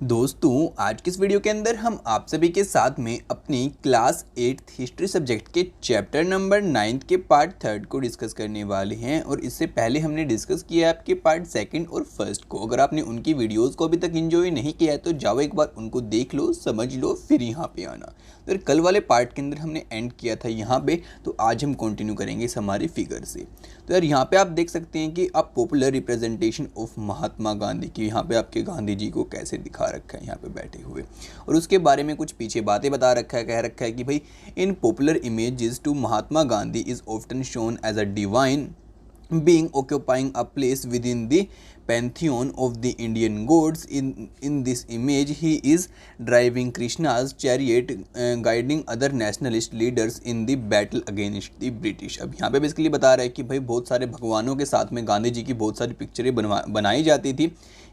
दोस्तों आज की इस वीडियो के अंदर हम आप सभी के साथ में अपनी क्लास 8th हिस्ट्री सब्जेक्ट के चैप्टर नंबर 9 के पार्ट 3 को डिस्कस करने वाले हैं। और इससे पहले हमने डिस्कस किया है आपके पार्ट 2 और 1 को। अगर आपने उनकी वीडियोस को अभी तक एंजॉय नहीं किया है तो जाओ एक बार उनको देख लो, समझ लो, फिर यहाँ पे आना। तो कल वाले पार्ट के अंदर हमने एंड किया था यहाँ पे, तो आज हम कंटिन्यू करेंगे इस हमारी फिगर से। तो यार यहाँ पे आप देख सकते हैं कि आप popular representation of Mahatma Gandhi की, यहाँ पे आपके गांधी जी को कैसे दिखा रखा है यहाँ पे बैठे हुए, और उसके बारे में कुछ पीछे बातें बता रखा है। कह रखा है कि भाई in popular images to Mahatma Gandhi is often shown as a divine being occupying a place within the pantheon of the Indian gods. In this image he is driving Krishna's chariot, guiding other nationalist leaders in the battle against the British. अब यहाँ पे basically बता रहा है कि भाई बहुत सारे भगवानों के साथ में गांधी जी की बहुत सारी पिक्चरें बनाई जाती थी।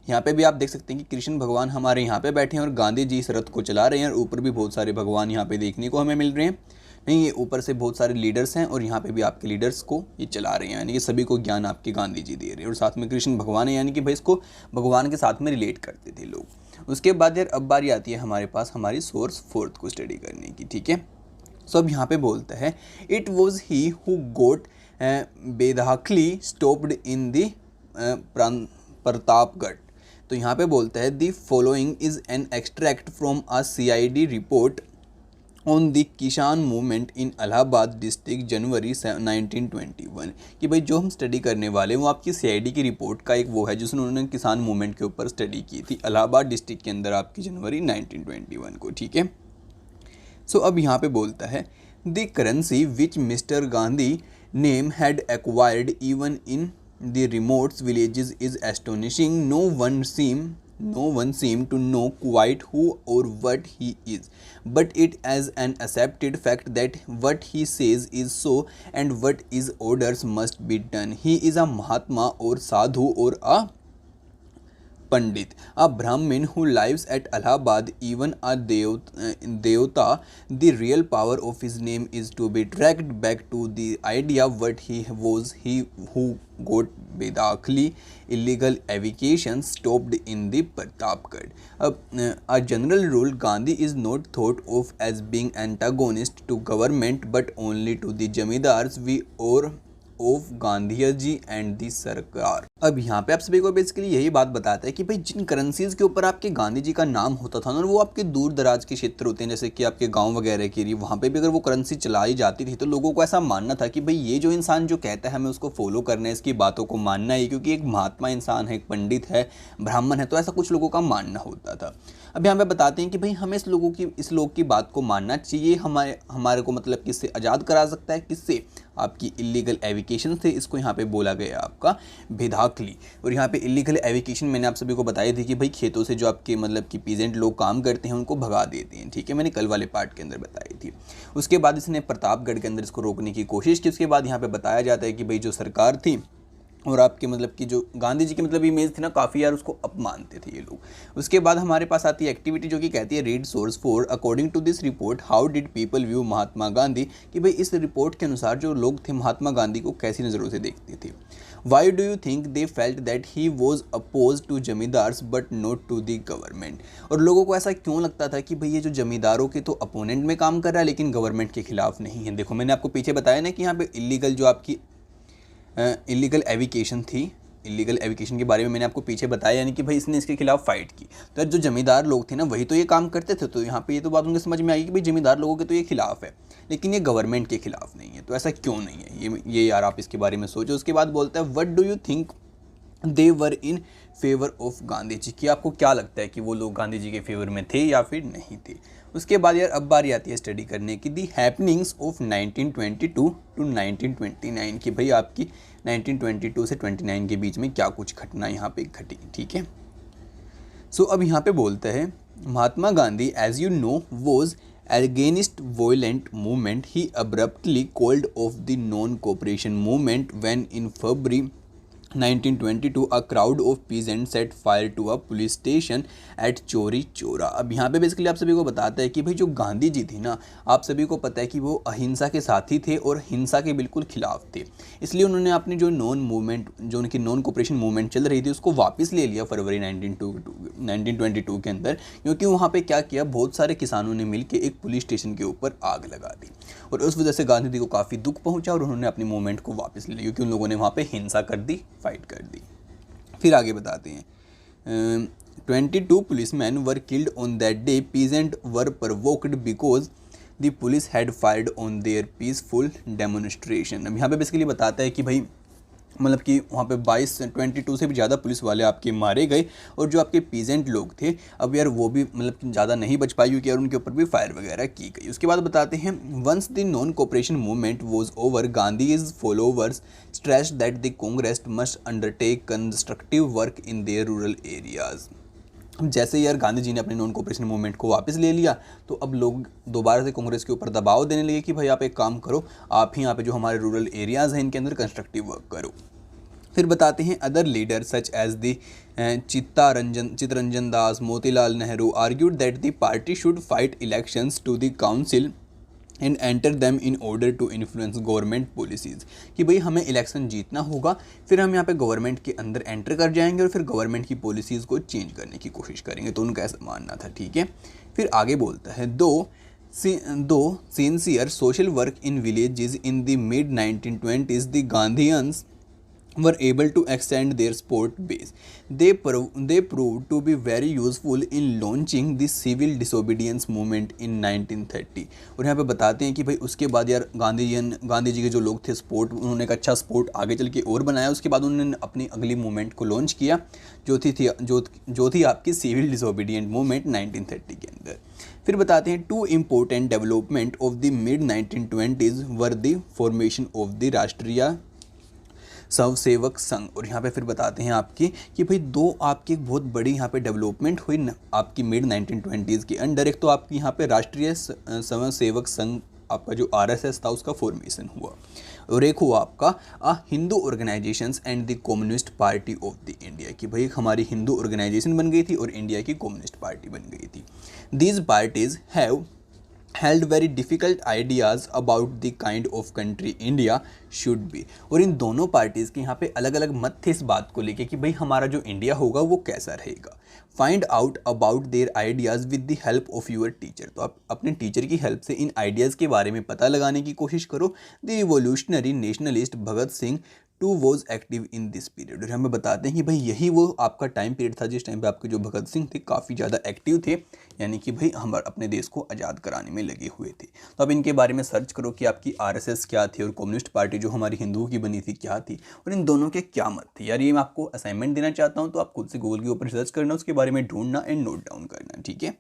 यहाँ पे भी आप देख सकते हैं कि कृष्ण भगवान हमारे यहाँ पे बैठे हैं और गांधी जी इस रथ को चला रहे हैं, और ऊपर भी बहुत सारे भगवान यहाँ पे देखने को हमें मिल रहे हैं। नहीं, ये ऊपर से बहुत सारे लीडर्स हैं और यहाँ पे भी आपके लीडर्स को ये चला रहे हैं, यानी कि सभी को ज्ञान आपके गांधी जी दे रहे हैं। और साथ में कृष्ण भगवान है, यानी कि भाई इसको भगवान के साथ में रिलेट करते थे लोग। उसके बाद यार अब बारी आती है हमारे पास हमारी सोर्स 4th को स्टडी करने की, ठीक है। सो अब यहाँ पे बोलता है it was he who got bedakhli stopped in the Pratapgarh. तो यहाँ पे बोलता है the following is an extract from a CID report on the kisan movement in Allahabad district January 1921। कि भाई जो हम स्टडी करने वाले वो आपकी CID की रिपोर्ट का एक वो है जिसने उन्होंने किसान मूवमेंट के ऊपर स्टडी की थी इलाहाबाद डिस्ट्रिक्ट के अंदर आपकी जनवरी 1921 को, ठीक है। सो अब यहाँ पे बोलता है the currency which mister Gandhi name had acquired even in the remote villages is astonishing. No one seemed to know quite who or what he is, but it as an accepted fact that what he says is so and what his orders must be done. He is a Mahatma or Sadhu or a Pandit, a Brahmin who lives at Allahabad, even a Devta. The real power of his name is to be tracked back to the idea what he was, he who got Bedakhli illegal evacuation stopped in the Pratapgarh. A general rule, Gandhi is not thought of as being antagonist to government but only to the jamidars we or of Gandhi ji and the सरकार। अब यहाँ पे आप सभी को basically यही बात बताता है कि भाई जिन करेंसीज के ऊपर आपके गांधी जी का नाम होता था ना, वो आपके दूर दराज के क्षेत्र होते हैं, जैसे कि आपके गांव वगैरह के लिए, वहाँ पे भी अगर वो करेंसी चलाई जाती थी तो लोगों को ऐसा मानना था कि भाई ये जो इंसान जो कहता है हमें उसको फॉलो करना है, इसकी बातों को मानना है, क्योंकि एक महात्मा इंसान है, एक पंडित है, ब्राह्मण है, तो ऐसा कुछ लोगों का मानना होता था। अब यहाँ पे बताते हैं कि भाई हमें इस लोग की बात को मानना चाहिए। हमारे को मतलब किससे आज़ाद करा सकता है, किससे, आपकी इलीगल एविकेशन से। इसको यहाँ पे बोला गया आपका बेदाखली। और यहाँ पे इलीगल एविकेशन मैंने आप सभी को बताई थी कि भाई खेतों से जो आपके मतलब कि पीजेंट लोग काम करते हैं उनको भगा देते हैं, ठीक है, मैंने कल वाले पार्ट के अंदर बताई थी। उसके बाद इसने प्रतापगढ़ के अंदर इसको रोकने की कोशिश की। उसके बाद यहाँ पे बताया जाता है कि भाई जो सरकार थी और आपके मतलब कि जो गांधी जी की मतलब इमेज थी ना, काफ़ी यार उसको अपमानते थे ये लोग। उसके बाद हमारे पास आती है एक्टिविटी जो कि कहती है read source 4 according to this report how did people view Mahatma Gandhi. कि भाई इस रिपोर्ट के अनुसार जो लोग थे महात्मा गांधी को कैसी नज़रों से देखते थे। Why do you think they felt that he was oppose to zamindars but not to the government. और लोगों को ऐसा क्यों लगता था कि भाई ये जो जमींदारों के तो अपोनेंट में काम कर रहा है लेकिन गवर्नमेंट के खिलाफ नहीं है। देखो मैंने आपको पीछे बताया ना कि यहाँ पे इलीगल जो आपकी इलीगल एविकेशन थी, इलीगल एविकेशन के बारे में मैंने आपको पीछे बताया, यानी कि भाई इसने इसके खिलाफ फाइट की। तो जो जमींदार लोग थे ना वही तो ये काम करते थे। तो यहाँ पे ये तो बात उनके समझ में आई कि भाई जमींदार लोगों के तो ये खिलाफ है लेकिन ये गवर्नमेंट के खिलाफ नहीं है। तो ऐसा क्यों नहीं है, ये यार आप इसके बारे में सोचो। उसके बाद बोलता है what do you think they were in favour of Gandhi ji. कि आपको क्या लगता है कि वो लोग गांधी जी के फेवर में थे या फिर नहीं थे। उसके बाद यार अब बारी आती है स्टडी करने की दी हैपनिंग्स ऑफ 1922 टू 1929। कि भाई आपकी 1922 से 29 के बीच में क्या कुछ घटना यहाँ पे घटी, ठीक है। सो अब यहाँ पे बोलता है Mahatma Gandhi as you know was against violent movement. He abruptly called off the non cooperation movement when in February 1922 a crowd of peasants set fire to a police station at चोरी चोरा। अब यहाँ पे बेसिकली आप सभी को बताता है कि भाई जो गांधी जी थी ना, आप सभी को पता है कि वो अहिंसा के साथी थे और हिंसा के बिल्कुल खिलाफ थे। इसलिए उन्होंने अपनी जो जो उनकी नॉन कोऑपरेशन मूवमेंट चल रही थी उसको वापस ले लिया फरवरी 1922 के अंदर, क्योंकि वहाँ पे क्या किया, बहुत सारे किसानों ने मिलकर एक पुलिस स्टेशन के ऊपर आग लगा दी और उस वजह से गांधी जी को काफ़ी दुख पहुंचा और उन्होंने अपनी मूवमेंट को वापस ले लिया, क्योंकि उन लोगों ने वहाँ पे हिंसा कर दी, फाइट कर दी। फिर आगे बताते हैं 22 policeman were killed on that day, peasant were provoked because the police had fired on their peaceful demonstration. अब यहाँ पे बेसिकली बताता है कि भाई मतलब कि वहाँ पे 22 से भी ज़्यादा पुलिस वाले आपके मारे गए और जो आपके पीजेंट लोग थे अब यार वो भी मतलब कि ज़्यादा नहीं बच पाई, क्योंकि यार उनके ऊपर भी फायर वगैरह की गई। उसके बाद बताते हैं once the non cooperation movement was over, Gandhi is followers stressed that the Congress must undertake constructive work in their rural areas. जैसे यार गांधी जी ने अपने नॉन कोऑपरेशन मूवमेंट को वापस ले लिया तो अब लोग दोबारा से कांग्रेस के ऊपर दबाव देने लगे कि भाई आप एक काम करो, आप ही यहाँ पे जो हमारे रूरल एरियाज़ हैं इनके अंदर कंस्ट्रक्टिव वर्क करो। फिर बताते हैं other leader such as the Chittaranjan Das, Motilal Nehru argued that the party should fight elections to the council and enter them in order to influence government policies, कि भाई हमें इलेक्शन जीतना होगा, फिर हम यहाँ पे गवर्नमेंट के अंदर एंटर कर जाएंगे और फिर गवर्नमेंट की पॉलिसीज़ को चेंज करने की कोशिश करेंगे। तो उनका ऐसा मानना था, ठीक है। फिर आगे बोलता है through sincere social work in villages in the mid 1920s the Gandhians were able to extend their support base. They proved to be very useful in launching the civil disobedience movement in 1930। और यहाँ पे बताते हैं कि भाई उसके बाद यार गांधी जी के जो लोग थे सपोर्ट, उन्होंने एक अच्छा सपोर्ट आगे चल के और बनाया। उसके बाद उन्होंने अपनी अगली मूवमेंट को लॉन्च किया जो थी आपकी सिविल डिसोबीडियंट मूवमेंट 1930 के अंदर। फिर बताते हैं two important development of the mid 1920s were the formation of the Rashtriya Swayamsevak संघ। और यहाँ पे फिर बताते हैं आपकी कि भाई दो आपकी एक बहुत बड़ी यहाँ पे डेवलपमेंट हुई न आपकी मिड 1920s के अंडर। एक तो आपकी यहाँ पे राष्ट्रीय स्वसेवक संघ आपका जो RSS था उसका फॉर्मेशन हुआ, और एक हुआ आपका Hindu organisations and the communist party of the India, कि भाई हमारी हिंदू ऑर्गेनाइजेशन बन गई थी और इंडिया की कम्युनिस्ट पार्टी बन गई थी। These parties have held very difficult ideas about the kind of country India should be। और इन दोनों पार्टीज़ के यहाँ पे अलग अलग मत थे इस बात को लेके कि भाई हमारा जो इंडिया होगा वो कैसा रहेगा। Find out about their ideas with the help of your teacher. तो आप अपने टीचर की हेल्प से इन आइडियाज़ के बारे में पता लगाने की कोशिश करो। The revolutionary nationalist Bhagat Singh too was active in this period. और हमें बताते हैं कि भाई यही वो आपका टाइम पीरियड था जिस टाइम पे आपके जो भगत सिंह थे काफ़ी ज़्यादा एक्टिव थे, यानी कि भाई हम अपने देश को आज़ाद कराने में लगे हुए थे। तो अब इनके बारे में सर्च करो कि आपकी RSS क्या थी और कम्युनिस्ट पार्टी जो हमारी हिंदुओं की बनी थी क्या थी, और इन दोनों के क्या मत थे। यार ये मैं आपको असाइनमेंट देना चाहता हूँ, तो आप खुद से गूगल के ऊपर सर्च करना, उसके बारे में ढूंढना एंड नोट डाउन करना, ठीक है।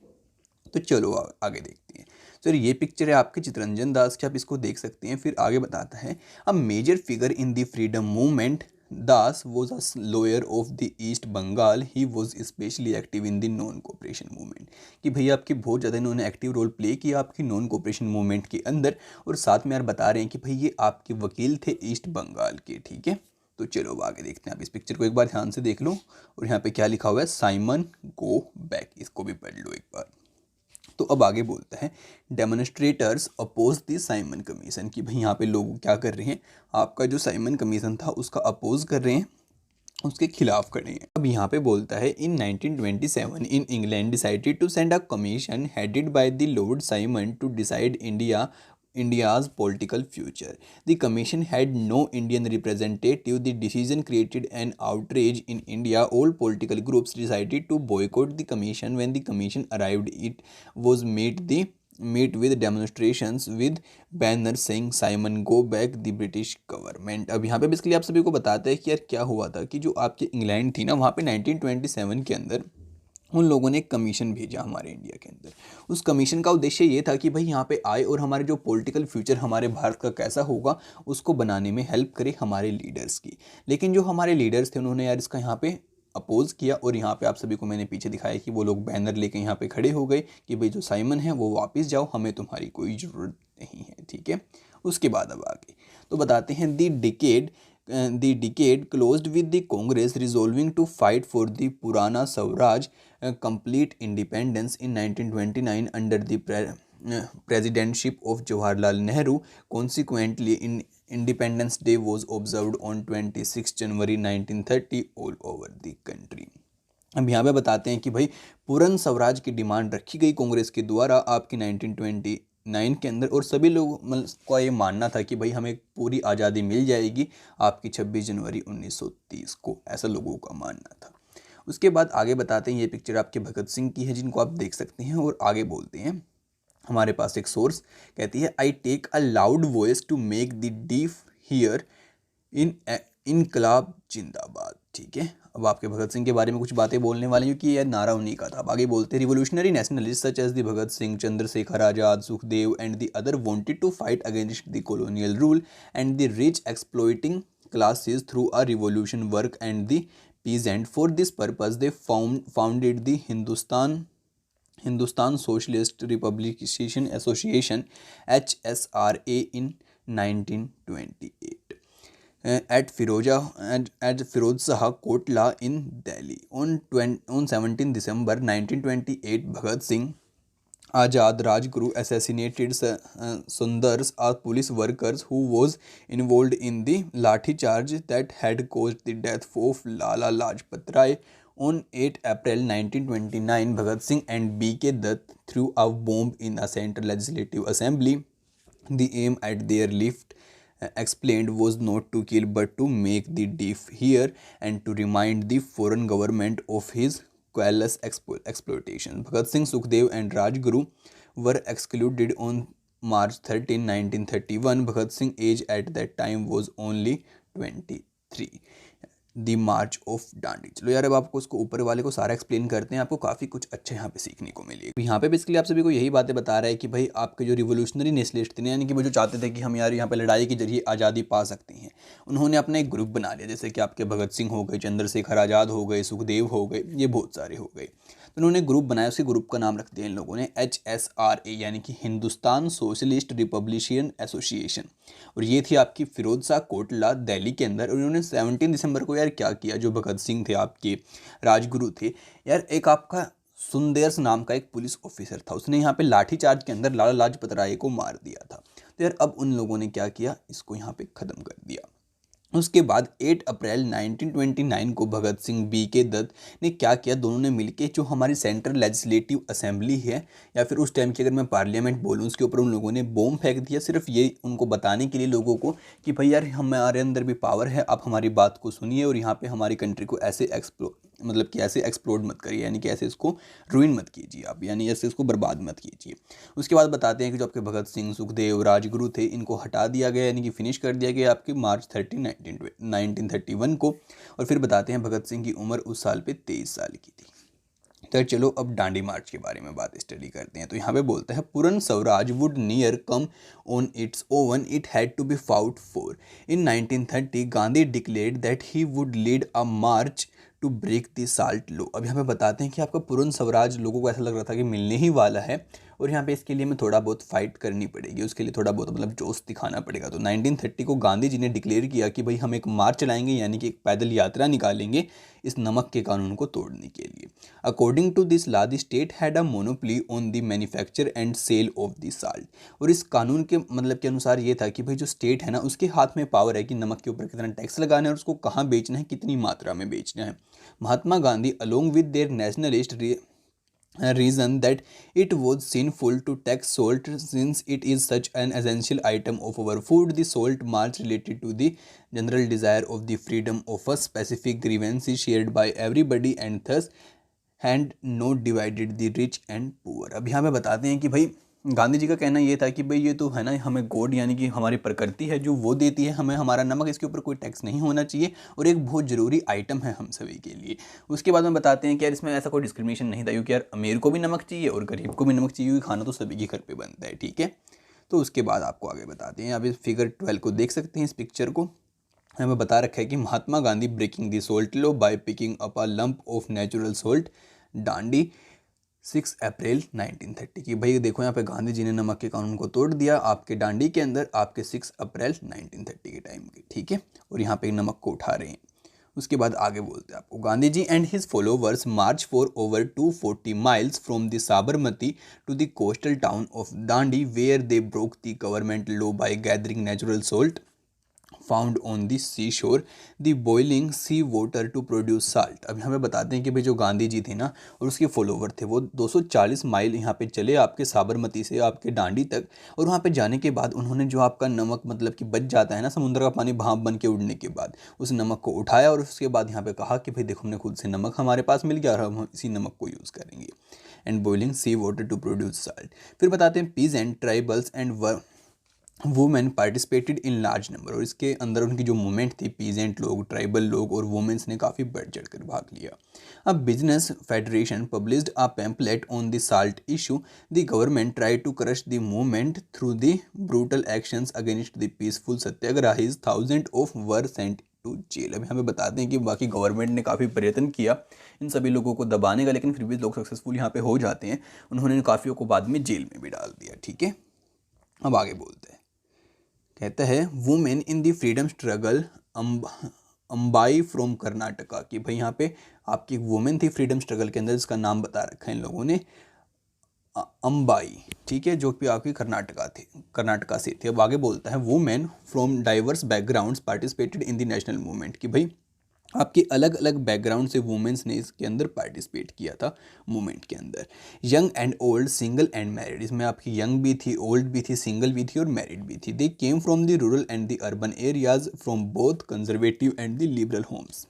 तो चलो आगे देखते हैं। सर ये पिक्चर है आपके चित्तरंजन दास की, आप इसको देख सकते हैं। फिर आगे बताता है a major figure in the freedom movement Das was a lawyer of the East Bengal, he was specially active in the non cooperation movement, कि भैया आपकी बहुत ज़्यादा इन्होंने एक्टिव रोल प्ले किया आपकी नॉन कोऑपरेशन मूवमेंट के अंदर, और साथ में यार बता रहे हैं कि भाई ये आपके वकील थे ईस्ट बंगाल के, ठीक है। तो चलो आगे देखते हैं। आप इस पिक्चर को एक बार ध्यान से देख लो, और यहाँ पे क्या लिखा हुआ है, साइमन गो बैक, इसको भी पढ़ लो एक बार। तो अब आगे बोलता है demonstrators oppose the Simon commission, कि भाई यहाँ पे लोग क्या कर रहे हैं, आपका जो साइमन कमीशन था उसका अपोज कर रहे हैं, उसके खिलाफ खड़े हैं। अब यहाँ पे बोलता है in 1927 in England decided to send a commission headed by the Lord Simon to decide India's political future. The commission had no Indian representative. The decision created an outrage in India. All political groups decided to boycott the commission. When the commission arrived, it was met with demonstrations with banners saying Simon go back the British government। अब यहाँ पे basically आप सभी को बताते हैं कि यार क्या हुआ था कि जो आपकी इंग्लैंड थी ना, वहाँ पे 1927 के अंदर उन लोगों ने एक कमीशन भेजा हमारे इंडिया के अंदर। उस कमीशन का उद्देश्य ये था कि भाई यहाँ पे आए और हमारे जो पॉलिटिकल फ्यूचर हमारे भारत का कैसा होगा उसको बनाने में हेल्प करे हमारे लीडर्स की। लेकिन जो हमारे लीडर्स थे उन्होंने यार इसका यहाँ पे अपोज किया, और यहाँ पे आप सभी को मैंने पीछे दिखाया कि वो लोग बैनर लेके यहाँ पे खड़े हो गए कि भाई जो साइमन है वो वापस जाओ, हमें तुम्हारी कोई ज़रूरत नहीं है, ठीक है। उसके बाद अब आगे तो बताते हैं दी decade the decade closed with the Congress resolving to fight for the Purana Swaraj complete independence in 1929 under the presidentship of Jawaharlal Nehru. Consequently, Independence Day was observed on 26 January 1930 all over the country. अब यहाँ पे बताते हैं कि भाई पूर्ण स्वराज की demand रखी गई कांग्रेस के द्वारा आपकी 1929 के अंदर, और सभी लोगों का ये मानना था कि भाई हमें पूरी आज़ादी मिल जाएगी आपकी 26 जनवरी 1930 को, ऐसा लोगों का मानना था। उसके बाद आगे बताते हैं, ये पिक्चर आपके भगत सिंह की है जिनको आप देख सकते हैं, और आगे बोलते हैं हमारे पास एक सोर्स कहती है, I take a loud voice to make the deaf hear in Inquilab Zindabad. ठीक है, अब आपके भगत सिंह के बारे में कुछ बातें बोलने वाले हैं, क्योंकि यह नारा उन्हीं का था। अब आगे बोलते हैं, revolutionary nationalist such as the Bhagat Singh, Chandrashekhar Azad, Sukhdev and the other wanted to fight against the colonial rule and the rich exploiting classes through a revolution work and the peasant. For this purpose they founded the Hindustan Socialist Republication Association HSRA in 1928 at Firoz Shah Kotla in Delhi. On 17 December 1928, Bhagat Singh Azad Rajguru assassinated Sundars, a police worker who was involved in the lathi charge that had caused the death of Lala Lajpat Rai. On 8 April 1929, Bhagat Singh and B.K. Dutt threw a bomb in a Central Legislative Assembly. The aim at their lift explained was not to kill but to make the deaf hear and to remind the foreign government of his callous exploitation. Bhagat Singh, Sukhdev and Rajguru were excluded on March 13, 1931. Bhagat Singh age at that time was only 23. The march of Dandi. चलो यार, अब आपको उसको ऊपर वाले को सारा explain करते हैं, आपको काफ़ी कुछ अच्छा यहाँ पे सीखने को मिलेगा। यहाँ पे बेसिकली आप सभी को यही बातें बता रहा है कि भाई आपके जो रिवोल्यूशनरी नेशनलिस्ट थे, यानी कि वो जो चाहते थे कि हम यार यहाँ पे लड़ाई के जरिए आज़ादी पा सकते हैं, उन्होंने अपना एक ग्रुप बना लिया। जैसे कि आपके भगत सिंह हो गए, चंद्रशेखर आज़ाद हो गए, सुखदेव हो गए, ये बहुत सारे हो गए। तो उन्होंने ग्रुप बनाया, उसके ग्रुप का नाम रख दिया इन लोगों ने HSRA, यानी कि हिंदुस्तान सोशलिस्ट रिपब्लिशियन एसोसिएशन। और ये थी आपकी फिरोज शाह कोटला दिल्ली के अंदर। उन्होंने 17 दिसंबर को यार क्या किया, जो भगत सिंह थे आपके राजगुरु थे यार, एक आपका सुंदर्स नाम का एक पुलिस ऑफिसर था, उसने यहाँ पे लाठीचार्ज के अंदर लाला लाजपत राय को मार दिया था। तो यार अब उन लोगों ने क्या किया, इसको यहाँ पे ख़त्म कर दिया। उसके बाद 8 अप्रैल 1929 को भगत सिंह, B.K. दत्त ने क्या किया, दोनों ने मिलके जो हमारी सेंट्रल लेजिस्लेटिव असेंबली है, या फिर उस टाइम की अगर मैं पार्लियामेंट बोलूँ, उसके ऊपर उन लोगों ने बॉम्ब फेंक दिया, सिर्फ ये उनको बताने के लिए लोगों को कि भाई यार हमारे अंदर भी पावर है, आप हमारी बात को सुनिए और यहाँ पे हमारी कंट्री को ऐसे ऐसे एक्सप्लोड मत करिए, यानी कि ऐसे इसको रुइन मत कीजिए आप, यानी ऐसे इसको बर्बाद मत कीजिए। उसके बाद बताते हैं कि जो आपके भगत सिंह, सुखदेव, राजगुरु थे, इनको हटा दिया गया, यानी कि फिनिश कर दिया गया आपके मार्च 13, 1931 को। और फिर बताते हैं भगत सिंह की उम्र उस साल पे 23 साल की थी। तो चलो अब डांडी मार्च के बारे में बात स्टडी करते हैं। तो यहाँ पे बोलता है, Purna Swaraj would near come on its own, it had to be fought for. In 1930 Gandhi declared that he would lead a march to break the salt law. अब यहाँ पे बताते हैं कि आपका पूर्ण स्वराज लोगों को ऐसा लग रहा था कि मिलने ही वाला है, और यहाँ पे इसके लिए हमें थोड़ा बहुत फाइट करनी पड़ेगी, उसके लिए थोड़ा बहुत जोश दिखाना पड़ेगा। तो 1930 को गांधी जी ने डिक्लेयर किया कि भाई हम एक मार्च चलाएंगे, यानी कि एक पैदल यात्रा निकालेंगे इस नमक के कानून को तोड़ने के लिए। According to this law the state had a monopoly on the manufacture and sale of the salt. और इस कानून के के अनुसार ये था कि भाई जो स्टेट है ना, उसके हाथ में पावर है कि नमक के ऊपर कितना टैक्स लगाना है और उसको कहाँ बेचना है, कितनी मात्रा में बेचना है। Mahatma Gandhi along with their nationalist reason that it was sinful to tax salt since it is such an essential item of our food. The salt march related to the general desire of the freedom of a specific grievance shared by everybody and thus had not divided the rich and poor। अब यहाँ पे बताते हैं कि भाई गांधी जी का कहना ये था कि भाई ये तो है ना, हमें गॉड यानी कि हमारी प्रकृति है जो वो देती है हमें हमारा नमक, इसके ऊपर कोई टैक्स नहीं होना चाहिए और एक बहुत ज़रूरी आइटम है हम सभी के लिए। उसके बाद में बताते हैं कि यार इसमें ऐसा कोई डिस्क्रिमिनेशन नहीं था, क्योंकि यार अमीर को भी नमक चाहिए और गरीब को भी नमक चाहिए, क्योंकि खाना तो सभी के घर पर बनता है। ठीक है, तो उसके बाद आपको आगे बताते हैं, आप इस फिगर 12 को देख सकते हैं, इस पिक्चर को हमें बता रखा है कि Mahatma Gandhi breaking the salt law by picking up a lump of natural salt Dandi 6 April 1930 की। भाई देखो यहाँ पे गांधी जी ने नमक के कानून को तोड़ दिया आपके डांडी के अंदर आपके 6 अप्रैल 1930 के टाइम के, ठीक है। और यहाँ पे नमक को उठा रहे हैं। उसके बाद आगे बोलते हैं आपको, Gandhi ji and his followers march for over 240 miles from the Sabarmati to the coastal town of Dandi where they broke the government law by gathering natural salt found on the sea shore the boiling sea water to produce salt. अब यहाँ पे बताते हैं कि भाई जो गांधी जी थे ना और उसके फॉलोवर थे वो 240 माइल यहाँ पे चले आपके साबरमती से आपके डांडी तक। और वहाँ पे जाने के बाद उन्होंने जो आपका नमक मतलब कि बच जाता है ना समुद्र का पानी भाप बन के उड़ने के बाद, उस नमक को उठाया और उसके बाद यहाँ पे कहा कि भाई देखो हमने खुद से नमक हमारे पास मिल गया और हम इसी नमक को यूज़ करेंगे। And boiling sea water to produce salt. फिर बताते हैं peasant tribals and women participated in large number. और इसके अंदर उनकी जो मूवमेंट थी, पीजेंट लोग, ट्राइबल लोग और वुमेन्स ने काफ़ी बढ़ चढ़ कर भाग लिया। अब business federation published a pamphlet on the salt issue. The government try to crush the movement through the brutal actions against the peaceful satyagrahis. Thousand of were sent to jail. अभी हमें बताते हैं कि बाकी गवर्नमेंट ने काफ़ी प्रयत्न किया इन सभी लोगों को दबाने का, लेकिन फिर भी लोग सक्सेसफुल यहाँ पे हो जाते हैं। उन्होंने काफ़ियों को बाद में जेल में भी डाल दिया, ठीक है। अब आगे बोलते हैं, कहता है women in the freedom struggle Ambai from Karnataka. कि भाई यहाँ पे आपकी एक वुमेन थी फ्रीडम स्ट्रगल के अंदर जिसका नाम बता रखा है इन लोगों ने अंबाई, ठीक है, जो कि आपकी कर्नाटका से थी। अब आगे बोलता है women from diverse backgrounds participated in the national movement. कि भाई आपके अलग अलग बैकग्राउंड से वुमेन्स ने इसके अंदर पार्टिसिपेट किया था मूवमेंट के अंदर। Young and old, single and married. इसमें आपकी यंग भी थी, ओल्ड भी थी, सिंगल भी थी और मैरिड भी थी। They came from the rural and the urban areas from both conservative and the liberal homes.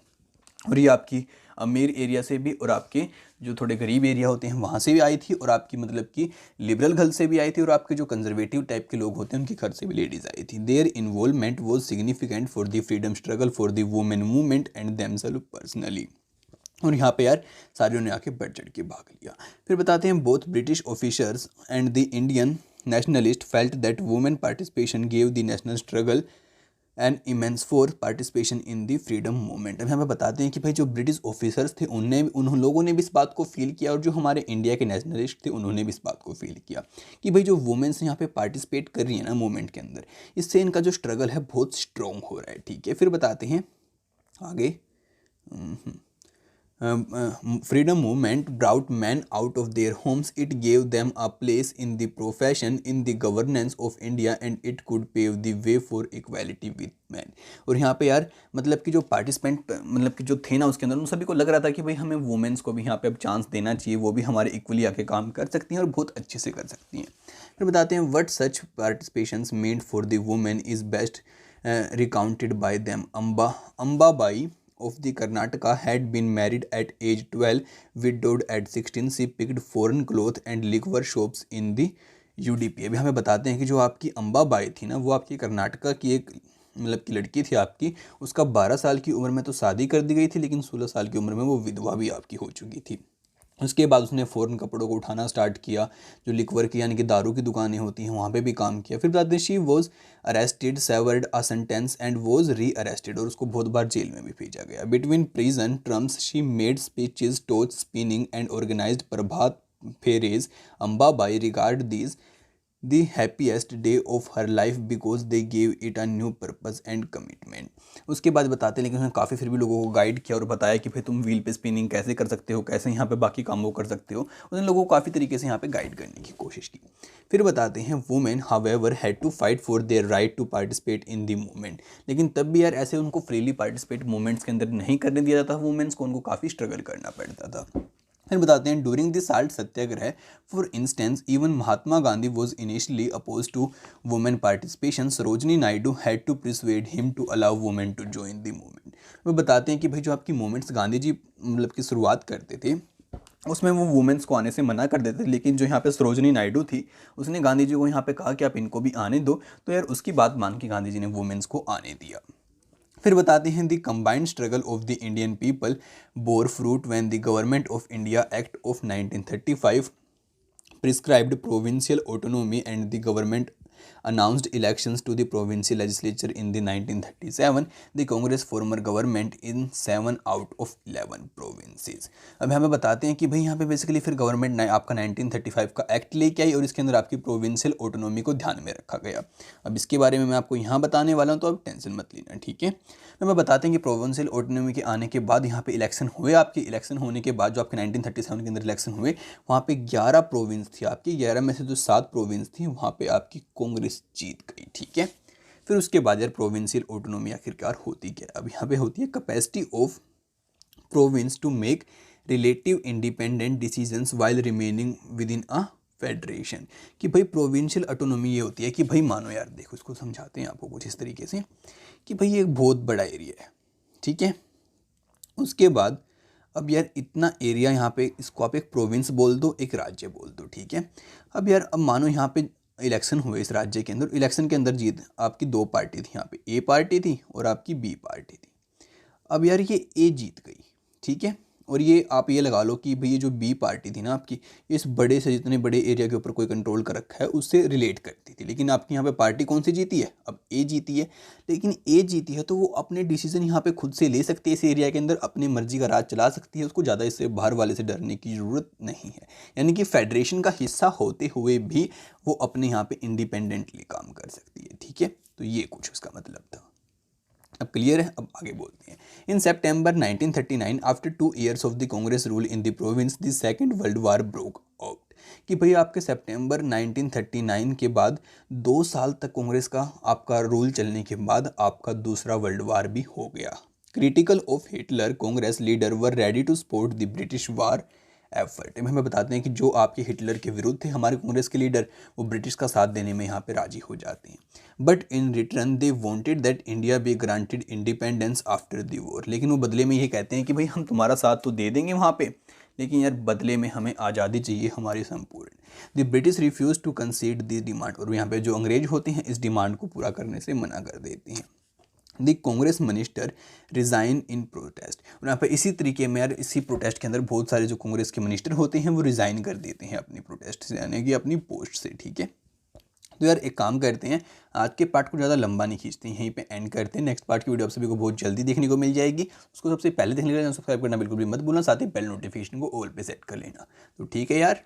और ये आपकी अमीर एरिया से भी और आपके जो थोड़े गरीब एरिया होते हैं वहाँ से भी आई थी, और आपकी मतलब कि लिबरल घर से भी आई थी, और आपके जो कंजर्वेटिव टाइप के लोग होते हैं उनके घर से भी लेडीज़ आई थी। Their involvement was significant for the freedom struggle for the women movement and themselves personally. और यहाँ पे यार सारियों ने आके बढ़ चढ़ के भाग लिया। फिर बताते हैं both British officers and the Indian nationalist felt that women participation gave the national struggle and immense for participation in the freedom movement. अब हमें बताते हैं कि भाई जो ब्रिटिश ऑफिसर्स थे उन लोगों ने भी इस बात को फील किया, और जो हमारे इंडिया के नेशनलिस्ट थे उन्होंने भी इस बात को फील किया कि भाई जो वुमेन्स यहाँ पे पार्टिसिपेट कर रही है ना मूवमेंट के अंदर, इससे इनका जो स्ट्रगल है बहुत स्ट्रॉन्ग हो रहा है, ठीक है। फिर बताते हैं आगे, freedom movement brought men out of their homes. It gave them a place in the profession, in the governance of India, and it could pave the way for equality with men. और यहाँ पे यार मतलब कि जो participant मतलब कि जो थे ना उसके अंदर उन सभी को लग रहा था कि भाई हमें वुमेन्स को भी यहाँ पे अब चांस देना चाहिए, वो भी हमारे इक्वली आके काम कर सकती हैं और बहुत अच्छे से कर सकती हैं। फिर बताते हैं what such participations meant for the women is best recounted by them. Ambabai of the Karnataka had been married at age 12, widowed at 16. She picked foreign cloth and liquor shops in the UDP। अभी हमें बताते हैं कि जो आपकी अंबाबाई थी ना वो आपकी कर्नाटका की एक मतलब की लड़की थी आपकी, उसका 12 साल की उम्र में तो शादी कर दी गई थी, लेकिन 16 साल की उम्र में वो विधवा भी आपकी हो चुकी थी। उसके बाद उसने फ़ौरन कपड़ों को उठाना स्टार्ट किया, जो लिक्वर की यानी कि दारू की दुकानें होती हैं वहाँ पे भी काम किया। फिर बताते हैं she was arrested, served a sentence and was rearrested. और उसको बहुत बार जेल में भी भेजा गया। Between prison terms she made speeches, taught spinning and organised prabhat pheris. Ambabai regard these the happiest day of her life because they gave it a new purpose and commitment। उसके बाद बताते हैं, लेकिन उसने काफ़ी फिर भी लोगों को गाइड किया और बताया कि भाई तुम व्हील पे स्पिनिंग कैसे कर सकते हो, कैसे यहाँ पे बाकी काम वो कर सकते हो। उसने लोगों को काफ़ी तरीके से यहाँ पे गाइड करने की कोशिश की। फिर बताते हैं women however had to fight for their right to participate in the movement. लेकिन तब भी यार ऐसे उनको फ्रीली पार्टिसिपेट मूवमेंट्स के अंदर नहीं करने दिया जाता था, वुमेन्स को उनको काफ़ी स्ट्रगल करना पड़ता था। फिर बताते हैं during the salt satyagraha for instance even Mahatma Gandhi was initially oppose to women participation. Sarojini Naidu had to persuade him to allow women to join the movement. वो बताते हैं कि भाई जो आपकी मूवमेंट्स गांधी जी मतलब की शुरुआत करते थे उसमें वो वुमेन्स को आने से मना कर देते थे, लेकिन जो यहाँ पे सरोजनी नायडू थी उसने गांधी जी को यहाँ पे कहा कि आप इनको भी आने दो, तो यार उसकी बात मान के गांधी जी ने वुमेन्स को आने दिया। फिर बताते हैं the combined struggle of the Indian people bore fruit when the government of India act of 1935 prescribed provincial autonomy and the government announced elections to the provincial legislature in the 1937. The Congress former government in 7 out of 11 provinces. अब हमें बताते हैं कि भाई यहाँ पे basically फिर government ने आपका 1935 का एक्ट लेके आई और इसके अंदर आपकी प्रोविंशियल ऑटोनॉमी को ध्यान में रखा गया। अब इसके बारे में मैं आपको यहाँ बताने वाला हूँ, तो आप टेंशन मत लेना, ठीक है। हमें बताते हैं कि प्रोविंशियल ऑटोनॉमी के आने के बाद यहाँ पे इलेक्शन हुए। आपके इलेक्शन होने के बाद जो आपके 1937 के अंदर इलेक्शन हुए, वहाँ पे 11 प्रोविंस थी आपकी, 11 में से जो 7 प्रोविंस थी वहाँ पे आपकी कांग्रेस जीत गई, ठीक है। फिर उसके बाद यार प्रोविंशियल ऑटोनॉमी आखिरकार होती क्या? अब यहाँ पे होती है capacity of province to make relative independent decisions while remaining within a federation. कि भाई प्रोविंशियल ऑटोनॉमी ये होती है कि भाई मानो यार देखो, इसको समझाते हैं आपको कुछ इस तरीके से कि भाई ये एक बहुत बड़ा एरिया है, ठीक है। उसके बाद अब यार इतना एरिया यहाँ पे, इसको आप एक प्रोविंस बोल दो, एक राज्य बोल दो, ठीक है। अब यार अब मानो यहाँ पे इलेक्शन हुए इस राज्य के अंदर, इलेक्शन के अंदर जीत आपकी 2 पार्टी थी, यहाँ पे ए पार्टी थी और आपकी बी पार्टी थी। अब यार ये ए जीत गई, ठीक है। और ये आप ये लगा लो कि भाई ये जो बी पार्टी थी ना आपकी, इस बड़े से जितने बड़े एरिया के ऊपर कोई कंट्रोल कर रखा है उससे रिलेट करती थी। लेकिन आपकी यहाँ पे पार्टी कौन सी जीती है? अब ए जीती है। लेकिन ए जीती है तो वो अपने डिसीजन यहाँ पे खुद से ले सकती है, इस एरिया के अंदर अपनी मर्जी का राज चला सकती है, उसको ज़्यादा इससे बाहर वाले से डरने की ज़रूरत नहीं है। यानी कि फेडरेशन का हिस्सा होते हुए भी वो अपने यहाँ पे इंडिपेंडेंटली काम कर सकती है, ठीक है। तो ये कुछ उसका मतलब था। अब क्लियर है, अब आगे बोलते हैं। इन सितंबर 1939 after 2 years of the Congress rule in the province the second world war broke out. कि भाई आपके सितंबर 1939 के बाद 2 साल तक कांग्रेस का आपका रूल चलने के बाद आपका दूसरा वर्ल्ड वार भी हो गया। Critical of Hitler Congress leader were ready to support the British war effort. हमें बताते हैं कि जो आपके हिटलर के विरुद्ध थे हमारे कांग्रेस के लीडर, वो ब्रिटिश का साथ देने में यहाँ पे राजी हो जाते हैं। But in return they wanted that India be granted independence after the war. लेकिन वो बदले में ये कहते हैं कि भाई हम तुम्हारा साथ तो दे देंगे वहाँ पे, लेकिन यार बदले में हमें आज़ादी चाहिए हमारी संपूर्ण। The British refuse to concede the demand. और यहाँ पे जो अंग्रेज होते हैं इस डिमांड को पूरा करने से मना कर देते हैं। The Congress minister resign in protest. और यहाँ पे इसी तरीके में यार इसी प्रोटेस्ट के अंदर बहुत सारे जो कांग्रेस के मिनिस्टर होते हैं वो रिज़ाइन कर देते हैं अपनी प्रोटेस्ट से, यानी कि अपनी पोस्ट से, ठीक है। तो यार एक काम करते हैं, आज के पार्ट को ज़्यादा लंबा नहीं खींचते हैं, यहीं पे एंड करते हैं। नेक्स्ट पार्ट की वीडियो आप सभी को बहुत जल्दी देखने को मिल जाएगी। उसको सबसे पहले देखने के लिए सब्सक्राइब करना बिल्कुल भी मत भूलना, साथ ही बेल नोटिफिकेशन को ऑल पे सेट कर लेना। तो ठीक है यार।